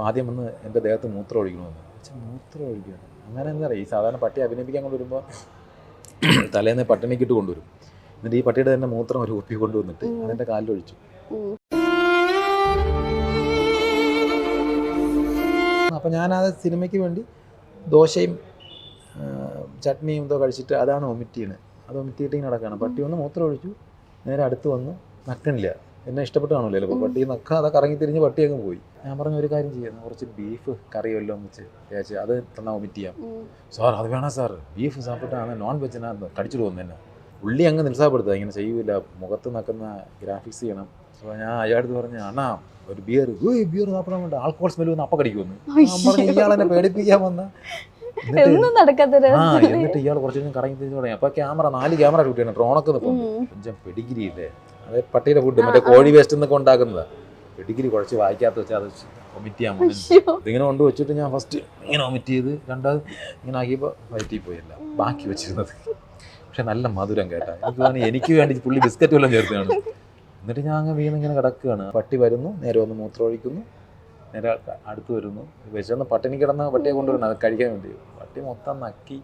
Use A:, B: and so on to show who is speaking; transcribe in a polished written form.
A: അപ്പോൾ ആദ്യം വന്ന് എൻ്റെ ദേഹത്ത് മൂത്രം ഒഴിക്കണമെന്ന് വെച്ചാൽ മൂത്രം ഒഴിക്കുകയാണ്. അങ്ങനെ എന്താ പറയുക, ഈ സാധാരണ പട്ടി അഭിനയിപ്പിക്കാൻ കൊണ്ടുവരുമ്പോൾ തലേന്ന് പട്ടിണിക്കിട്ട് കൊണ്ടുവരും. എന്നിട്ട് ഈ പട്ടിയുടെ തന്നെ മൂത്രം ഒരു കുപ്പി കൊണ്ടുവന്നിട്ട് അതെൻ്റെ കാലിലൊഴിച്ചു. അപ്പോൾ ഞാനത് സിനിമയ്ക്ക് വേണ്ടി ദോശയും ചട്നിയും എന്തോ കഴിച്ചിട്ട് അതാണ് വൊമിറ്റ് ചെയ്യുന്നത്. അത് വൊമിറ്റ് ചെയ്തിട്ട് ഇങ്ങനെ നടക്കുകയാണ്. പട്ടി വന്ന് മൂത്രം ഒഴിച്ചു, നേരെ അടുത്ത് വന്ന് നക്കണില്ല. എന്നെ ഇഷ്ടപ്പെട്ട് കാണുമല്ലോ ചിലപ്പോൾ. പട്ടി നക്കാതെ കറങ്ങി തിരിഞ്ഞ് പട്ടി അങ്ങ് പോയി. ഞാൻ പറഞ്ഞു ഒരു കാര്യം ചെയ്യുന്നു, കുറച്ച് ബീഫ് കറി വല്ലതും വെച്ച് ചേച്ചി അത് തന്നാൽ വൊമിറ്റ് ചെയ്യാം. സാർ അത് വേണം സാർ, ബീഫ് സാപ്പിട്ടാണ് നോൺ വെജിനാ കടിച്ചിട്ട് പോകുന്നത് തന്നെ. പുള്ളി അങ്ങ് നിരുത്സാഹപ്പെടുത്തുക, ഇങ്ങനെ ചെയ്യൂല, മുഖത്ത് നക്കുന്ന ഗ്രാഫിക്സ് ചെയ്യണം. അപ്പോൾ ഞാൻ അയാളടുത്ത് പറഞ്ഞു, അണ്ണാ ഒരു ബിയർ സാപ്പിടാൻ വേണ്ട, ആൽക്കഹോൾ സ്മെല്ല് വന്ന് അപ്പം കടിക്കുമെന്ന്. ഞാൻ പറഞ്ഞു ഇയാളെന്നെ പേടിപ്പിക്കാൻ വന്ന. എന്നിട്ട് ഇയാൾ കുറച്ച് കഴിഞ്ഞ് കറങ്ങി തിരിച്ചു തുടങ്ങി. അപ്പോൾ ക്യാമറ 4 ക്യാമറ ഡ്യൂട്ടിയാണ്, ഡ്രോണൊക്കെ നിൽക്കുന്നു. കൊഞ്ചം പെഡിഗിരി ഇല്ലേ, അതെ പട്ടിയുടെ ഫുഡ്, മറ്റേ കോഴി വേസ്റ്റ് എന്നൊക്കെ ഉണ്ടാക്കുന്നതാണ്. പെഡിഗിരി കുഴച്ച് വായിക്കാത്ത വെച്ചാൽ അത് വൊമിറ്റ് ചെയ്യാൻ പോകുന്നത്. ഇതിങ്ങനെ കൊണ്ട് വെച്ചിട്ട് ഞാൻ ഫസ്റ്റ് ഇങ്ങനെ വൊമിറ്റ് ചെയ്ത് രണ്ടാമത് ഇങ്ങനെ ആക്കിയപ്പോൾ വയറ്റിൽ പോയല്ല ബാക്കി വെച്ചിരുന്നത്. പക്ഷെ നല്ല മധുരം കേട്ടാ. എനിക്ക് തോന്നി എനിക്ക് വേണ്ടി പുള്ളി ബിസ്ക്കറ്റ് വല്ലതും ചേർത്താണ്. എന്നിട്ട് ഞാൻ അങ്ങ് വീണിങ്ങനെ കിടക്കുകയാണ്. പട്ടി വരുന്നു, നേരെ വന്ന് മൂത്രം ഒഴിക്കുന്നു, നേരെ അടുത്ത് വരുന്നു. വിശന്ന് പട്ടിണി കിടന്ന് പട്ടിയെ കൊണ്ടുവരണം അത് കഴിക്കാൻ വേണ്ടി. പട്ടി മൊത്തം നക്കി.